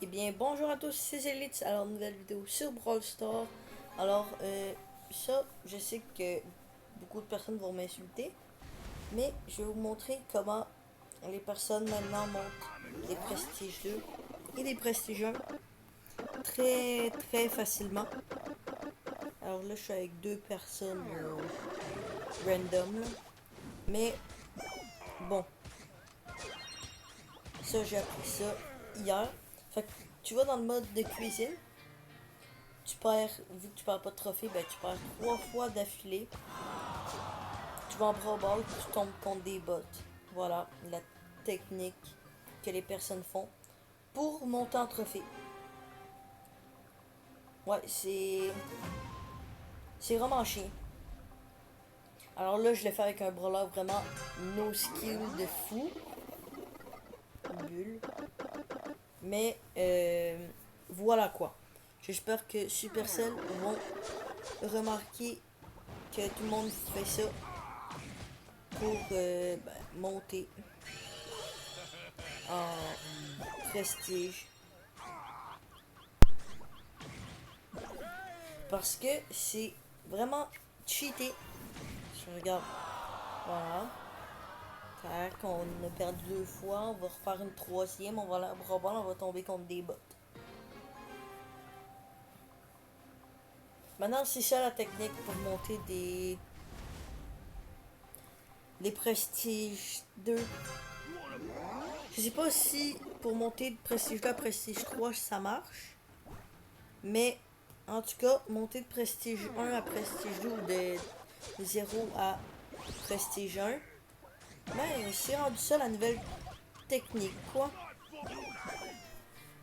Eh bien, bonjour à tous, c'est Elite. Alors, nouvelle vidéo sur Brawl Stars. Alors, ça, je sais que beaucoup de personnes vont m'insulter, mais je vais vous montrer comment les personnes maintenant montent des prestiges 2 et des prestiges 1 très très facilement. Alors là, je suis avec deux personnes random, là. Mais bon, ça, j'ai appris ça hier. Fait que tu vas dans le mode de cuisine. Tu perds, vu que tu perds pas de trophée, ben tu perds trois fois d'affilée. Tu vas en Brawl Ball, tu tombes contre des bots. Voilà la technique que les personnes font pour monter en trophée. Ouais, c'est vraiment chiant. Alors là, je l'ai fait avec un brawler vraiment no skill de fou. Bulle. Mais voilà quoi. J'espère que Supercell vont remarquer que tout le monde fait ça pour monter en prestige. Parce que c'est vraiment cheaté. Je regarde. Voilà. Tac, on a perdu deux fois. On va refaire une troisième. On va aller à Brabant. On va tomber contre des bots. Maintenant, c'est ça la technique pour monter des prestiges 2. Je sais pas si pour monter de prestige 2 à prestige 3 ça marche. Mais en tout cas, monter de prestige 1 à prestige 2 ou de 0 à prestige 1. Ben, c'est rendu ça la nouvelle technique, quoi.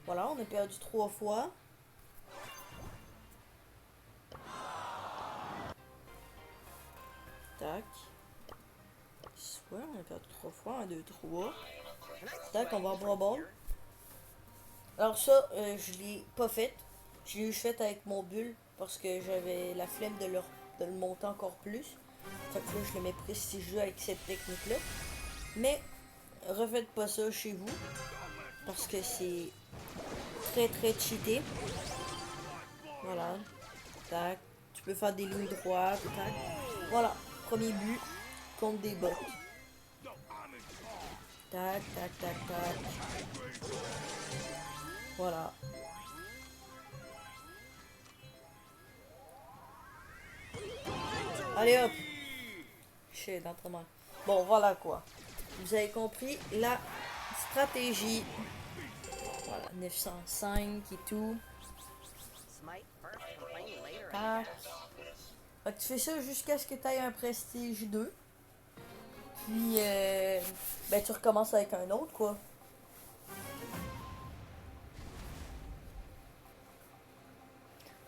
Voilà, on a perdu trois fois. Tac. Ouais, on a perdu trois fois. Un, deux, trois. Tac, on va en ball. Alors ça, je l'ai pas fait. Je l'ai juste fait avec mon bulle parce que j'avais la flemme de le monter encore plus. Fait que là, je le mets prestigieux avec cette technique-là. Mais refaites pas ça chez vous parce que c'est très très cheaté. Voilà. Tac. Tu peux faire des lignes droites. Tac. Voilà. Premier but contre des bots. Tac, tac, tac, tac. Voilà. Allez hop. Shit, d'entraînement. Bon, voilà quoi. Vous avez compris la stratégie. Voilà, 905 et tout. Tac. Fait que tu fais ça jusqu'à ce que tu aies un prestige 2. Puis, ben, tu recommences avec un autre, quoi.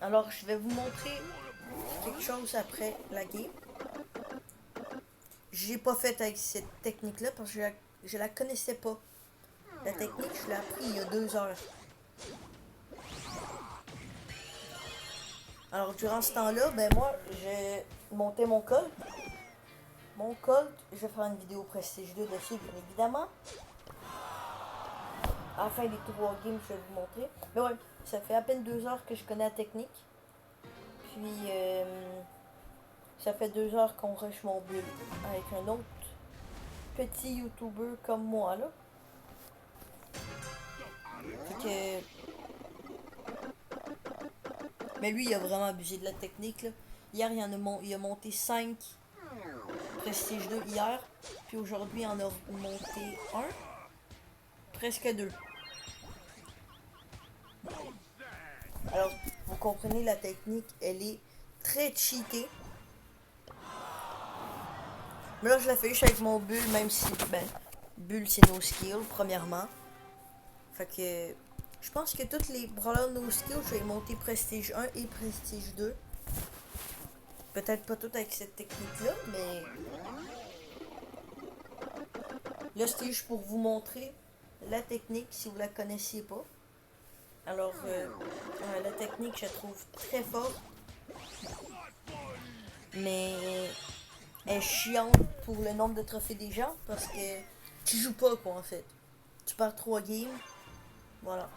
Alors, je vais vous montrer quelque chose après la game. J'ai pas fait avec cette technique-là parce que je la connaissais pas. La technique, je l'ai appris il y a 2 heures. Alors, durant ce temps-là, ben moi, j'ai monté mon Colt. Mon Colt, je vais faire une vidéo Prestige 2 dessus, bien évidemment. À la fin des 3 games, je vais vous montrer. Mais ouais, ça fait à peine 2 heures que je connais la technique. Puis, ça fait 2 heures qu'on rush mon build avec un autre petit YouTuber comme moi, là. Fait que... Mais lui, il a vraiment abusé de la technique, là. Hier, il a monté 5 Prestige 2 hier. Puis aujourd'hui, il en a monté un. Presque 2. Alors, vous comprenez, la technique, elle est très cheatée. Mais là, je la fais juste avec mon bulle, même si, ben, bulle, c'est no skill, premièrement. Fait que, je pense que toutes les brawlers no skill, je vais monter Prestige 1 et Prestige 2. Peut-être pas toutes avec cette technique-là, mais là, c'était juste pour vous montrer la technique si vous la connaissiez pas. Alors, la technique, je la trouve très forte, mais elle est chiante pour le nombre de trophées des gens parce que tu joues pas, quoi, en fait. Tu perds 3 games, voilà.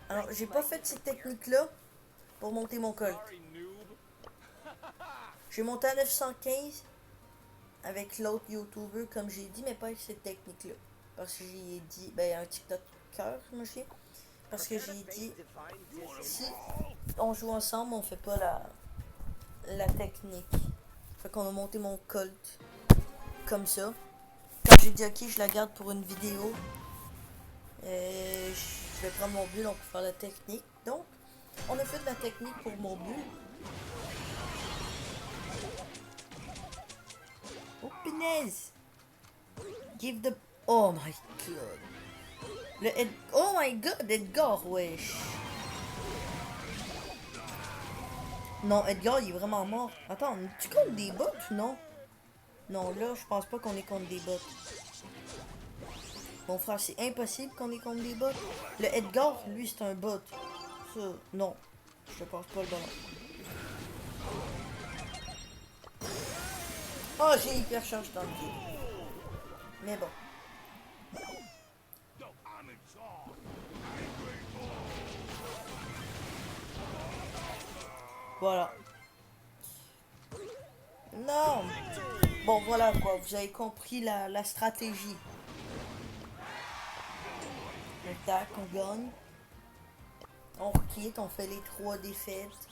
Alors, j'ai pas fait cette technique-là pour monter mon Colt. J'ai monté à 915 avec l'autre YouTuber, comme j'ai dit, mais pas avec cette technique-là. Parce que j'ai dit, ben, un TikToker, je me souviens. Parce que j'ai dit, si on joue ensemble, on fait pas la technique. Fait qu'on a monté mon Colt comme ça. Quand j'ai dit, ok, je la garde pour une vidéo, je vais prendre mon bulle, on peut faire la technique. Donc, on a fait de la technique pour mon bulle. Oh, punaise! Give the... Oh my god. Oh my god, Edgar, wesh. Non, Edgar, il est vraiment mort. Attends, tu comptes des bots ou non? Non, là, je pense pas qu'on est contre des bots. Mon frère, c'est impossible qu'on est contre des bots. Le Edgar, lui, c'est un bot. Ça, non. Je te pense pas le bon. Oh, j'ai hyper charge dans le pied. Mais bon. Voilà. Non. Bon, voilà quoi. Vous avez compris la stratégie. Le tac, on gagne. On quitte, on fait les 3 défaites.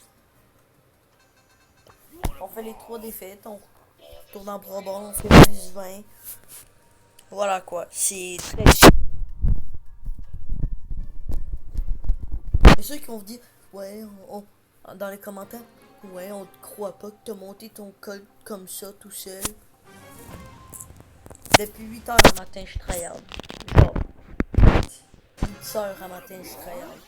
On fait les 3 défaites, on tourne en Brabant, on fait plus 20. Voilà quoi. C'est très chiant. Et ceux qui vont vous dire, ouais, dans les commentaires, ouais, on te croit pas que t'as monté ton code comme ça tout seul. Depuis 8 heures le matin, je travaille. Genre, 8 heures le matin, je travaille.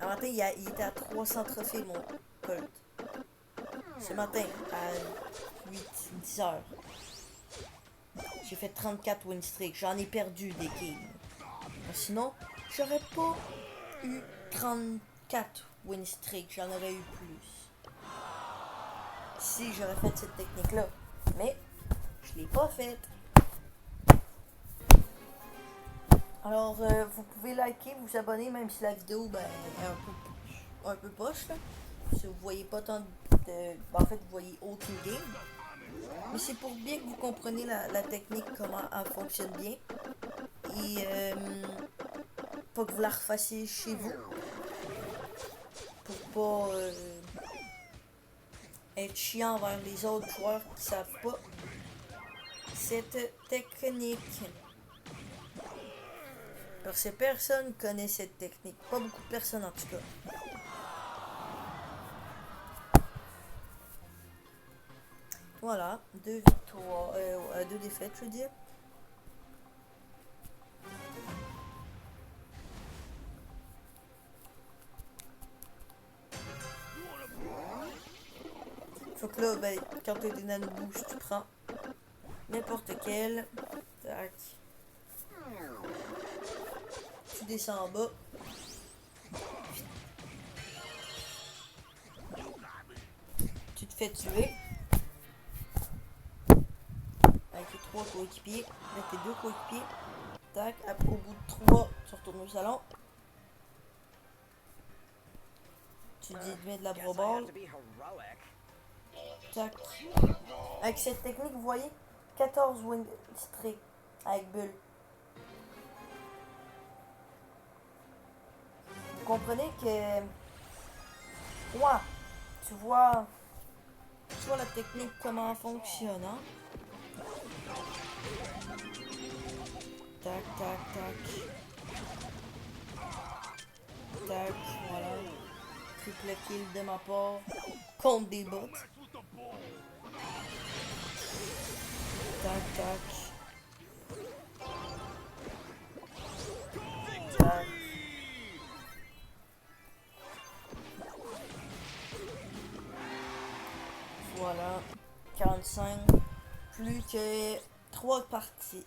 Un matin, il était à 300 trophées, mon Colt. Ce matin, à 8-10 heures. J'ai fait 34 win streak. J'en ai perdu des games. Sinon, j'aurais pas eu 34 win streak. J'en aurais eu plus. Si j'aurais fait cette technique-là. Mais, je l'ai pas faite. Alors, vous pouvez liker, vous abonner, même si la vidéo ben, est un peu poche. Là. Si vous voyez pas tant de... En fait, vous voyez aucune game. Mais c'est pour bien que vous compreniez la technique, comment elle fonctionne bien. Et pas que vous la refassiez chez vous. Pour pas être chiant envers les autres joueurs qui savent pas cette technique. Parce que personne connaît cette technique. Pas beaucoup de personnes en tout cas. Voilà, 2 victoires, 2 défaites, je veux dire. Faut que là, ben, quand t'as des nanoboosts, tu prends n'importe quel. Tac. Tu descends en bas. Tu te fais tuer. Avec tes 3 coéquipiers. Avec tes 2 coéquipiers. Tac. Après, au bout de 3, tu retournes au salon. Tu dis de mettre de la broball. Tac. Avec cette technique, vous voyez, 14 win streak avec bulle. Vous comprenez que... Ouais, tu vois la technique, comment elle fonctionne, hein? Tac, tac, tac. Tac, voilà. Triple kill de ma part. Contre des bots. Tac, tac. Tac. Voilà. 45. Plus que 3 parties.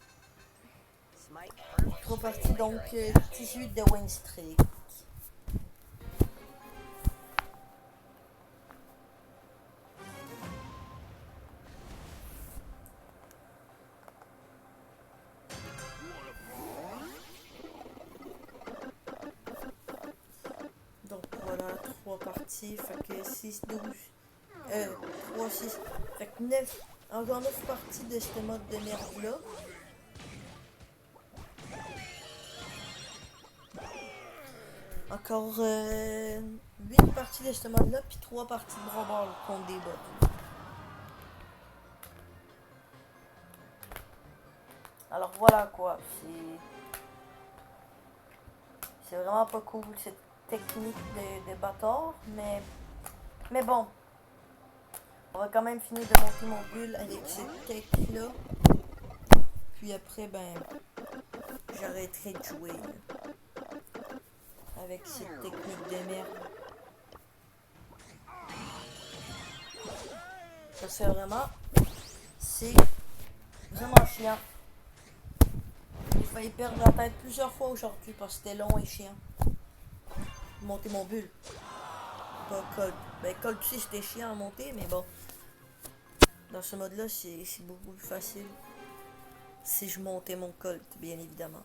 3 parties, donc 18 de win streak. parties. Fait que 6, 12. 3, 6. Fait que 9. Encore 9 parties de ce mode de merde-là. Encore 8 parties de ce mode-là, puis 3 parties de Brawl Ball contre des bots. Alors voilà quoi, c'est vraiment pas cool cette technique de bâtard, mais bon, on va quand même finir de monter mon bulle avec cette tech là, puis après ben j'arrêterai de jouer avec cette technique de merde. Parce que vraiment, c'est vraiment chiant. J'ai failli perdre la tête plusieurs fois aujourd'hui parce que c'était long et chiant. Monter mon bulle. Pas Colt. Ben Colt aussi c'était chiant à monter, mais bon. Dans ce mode là c'est beaucoup plus facile. Si je montais mon Colt, bien évidemment.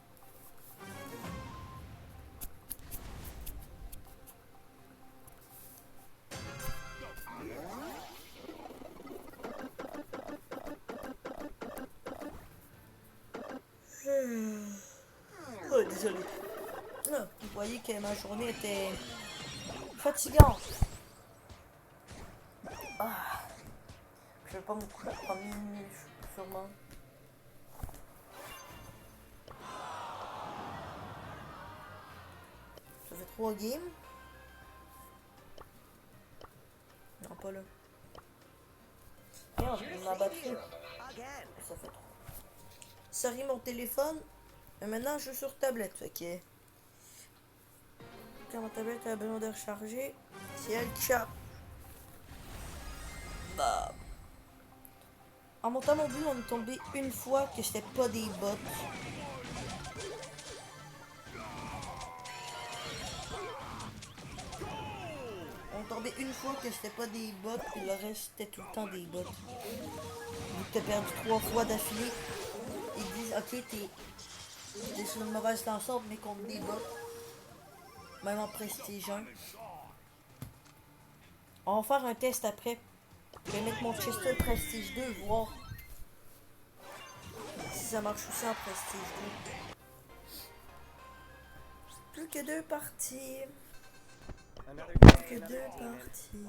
Oh, désolé. Ah, vous voyez que ma journée était fatigante. Ah, je vais pas me coucher prendre une minute, sûrement. Ça fait 3 games. Non, pas là. Merde, ma batterie. Ça fait trop. Sorry mon téléphone. Mais maintenant je suis sur tablette. Fait que. Quand ma tablette a besoin de recharger, c'est elle qui charge. Bah. En montant mon but, on est tombé une fois que c'était pas des bots. On est tombé une fois que c'était pas des bots, puis le reste c'était tout le temps des bots. Vu que t'as perdu 3 fois d'affilée, ils disent ok t'es sur une mauvaise lanceur mais contre des bots. Même en prestige 1. On va faire un test après. Je vais mettre mon Chester Prestige 2, voir si ça marche aussi en Prestige 2. Plus que 2 parties. Plus que 2 parties.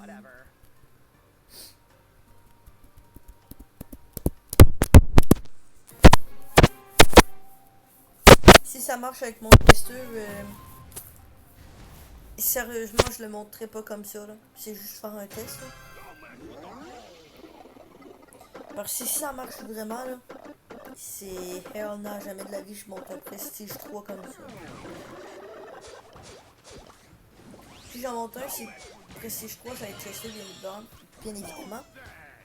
Si ça marche avec mon Chester, sérieusement, je le montrerai pas comme ça. C'est juste faire un test. Là. Parce que si ça marche vraiment, là, c'est hell non, jamais de la vie je monte un Prestige 3 comme ça. Si j'en monte un, c'est Prestige 3, j'allais tester bien évidemment.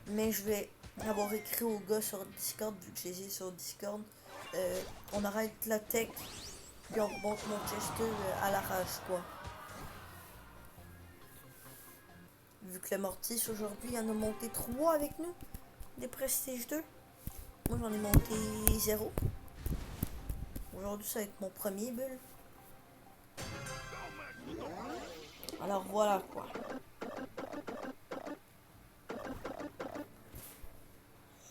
Mais je vais avoir écrit aux gars sur Discord, vu que je les ai sur Discord. On arrête la tech, puis on remonte mon Chester à l'arrache, quoi. Vu que le Mortis aujourd'hui, il y en a monté 3 avec nous, des Prestige 2. Moi j'en ai monté 0. Aujourd'hui ça va être mon premier bulle. Alors voilà quoi.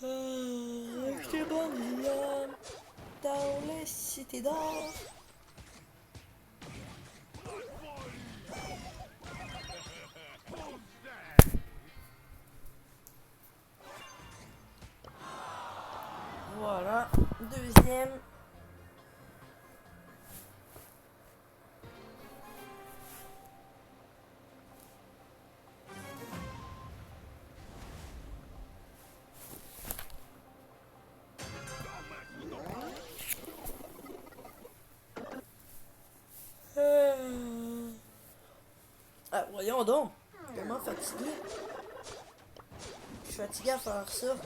J'étais bon dans les cités d'or. Voilà, deuxième. Ah, voyons donc, tellement fatigué. Je suis fatigué à faire ça.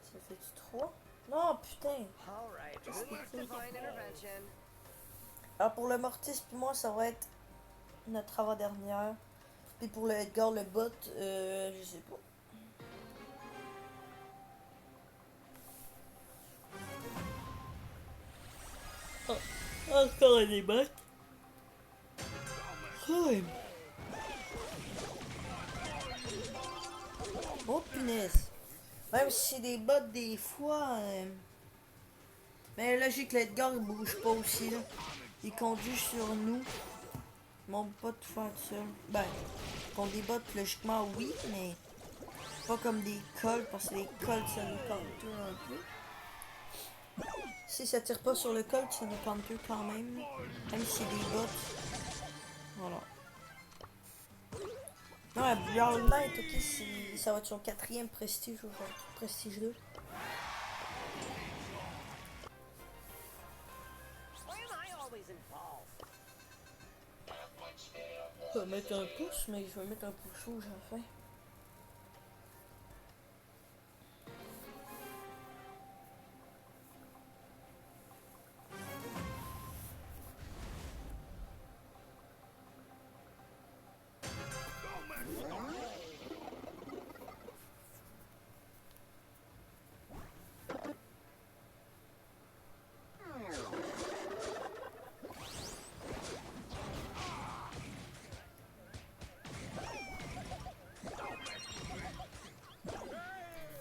Ça fait du 3? Non, putain. Alors pour le Mortis puis moi, ça va être notre avant-dernière. Puis pour le Edgar, le bot, je sais pas. Oh, encore des bots. Oh punaise. Même si c'est des bots des fois. Mais logique, l'Edgar il bouge pas aussi là. Il conduit sur nous. Mon pas tout faire tout seul. Ben, contre des bots, logiquement oui, mais pas comme des cols, parce que les cols ça nous counter un peu. Si ça tire pas sur le col, ça nous counter quand même. Même si c'est des bots. Voilà. Ouais, Beyond Light, ok, ça va être son 4e prestige aujourd'hui. Prestige 2. Je vais mettre un pouce, mais je vais mettre un pouce rouge à la fin.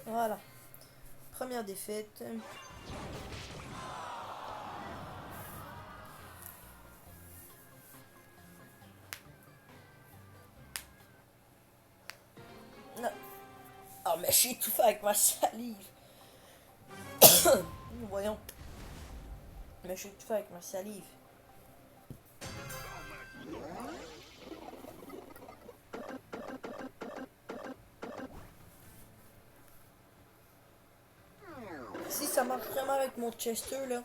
Voilà. Première défaite. Non. Ah, mais j'ai tout fait avec ma salive. Voyons. Mais j'ai tout fait avec ma salive. Si ça marche vraiment avec mon Chester, là,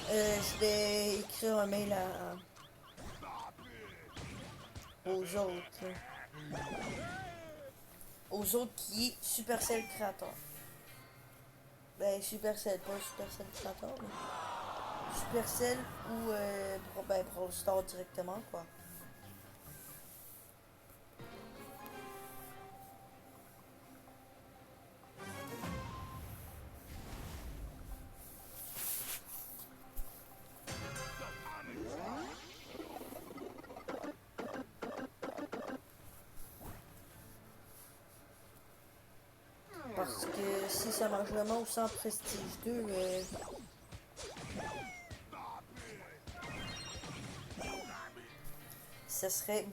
je vais écrire un mail aux autres. Là. Aux autres qui est Supercell Creator. Ben, Supercell, pas Supercell Creator, mais Supercell ou Brawl Stars directement, quoi. Parce que si ça marche vraiment au 100 Prestige 2, ça serait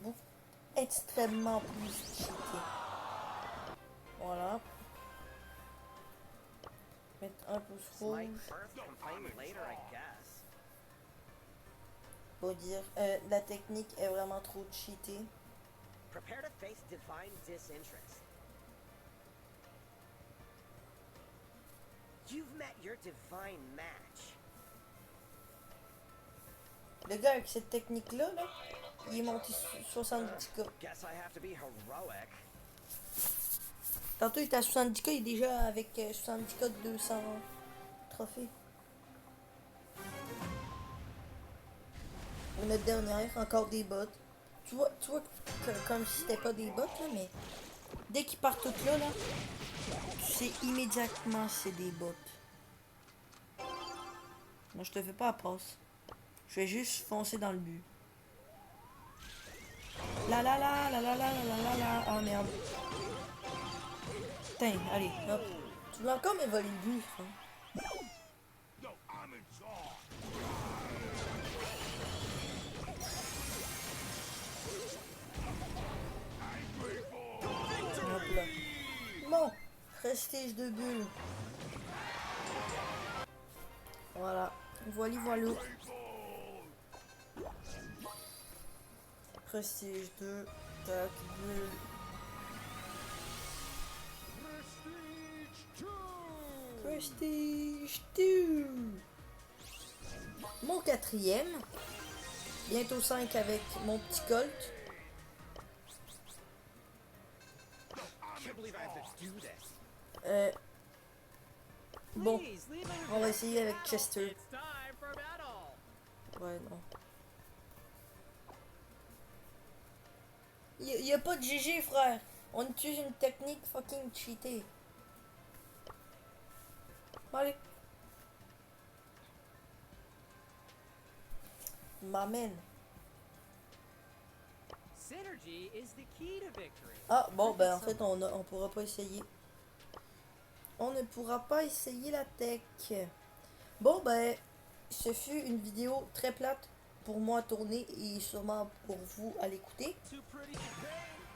extrêmement plus cheaté. Voilà. Mettre un pouce rouge. Pour dire, la technique est vraiment trop cheatée. Prepare to face divine disinterest. You've met your divine match. Le gars avec cette technique-là, là, il est monté 70k. Guess I have to be heroic. Tantôt il était à 70k, il est déjà avec 70k de 200 trophées. Notre dernière, encore des bots. Tu vois comme si c'était pas des bots, là, mais dès qu'ils partent toutes là, tu sais immédiatement si c'est des bots. Moi, je te fais pas la passe. Je vais juste foncer dans le but. La la la la la la la la la. Ah merde. Putain, allez, hop. Tu voulais encore me voler le but, frère. Hop là. Bon, prestige de bulle. Voilà. Voilà. Prestige 2. Tac, bulle. Prestige 2. Mon 4e. Bientôt 5 avec mon petit Colt. Bon, on va essayer avec Chester. Ouais, non. Y a pas de GG, frère. On utilise une technique fucking cheatée. Allez. M'amène. Synergy is the key to victory. Ah, bon, ben en fait, on pourra pas essayer. On ne pourra pas essayer la tech. Bon, ben, ce fut une vidéo très plate pour moi à tourner et sûrement pour vous à l'écouter.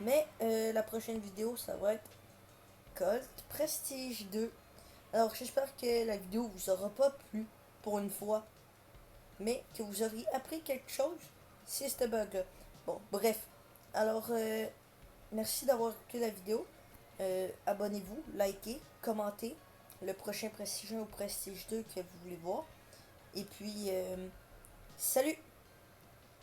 Mais la prochaine vidéo, ça va être Colt Prestige 2. Alors, j'espère que la vidéo vous aura pas plu pour une fois, mais que vous auriez appris quelque chose si c'était bug-là. Bon, bref. Alors, merci d'avoir écouté la vidéo. Abonnez-vous, likez, commentez le prochain Prestige 1 ou Prestige 2 que vous voulez voir. Et puis, salut!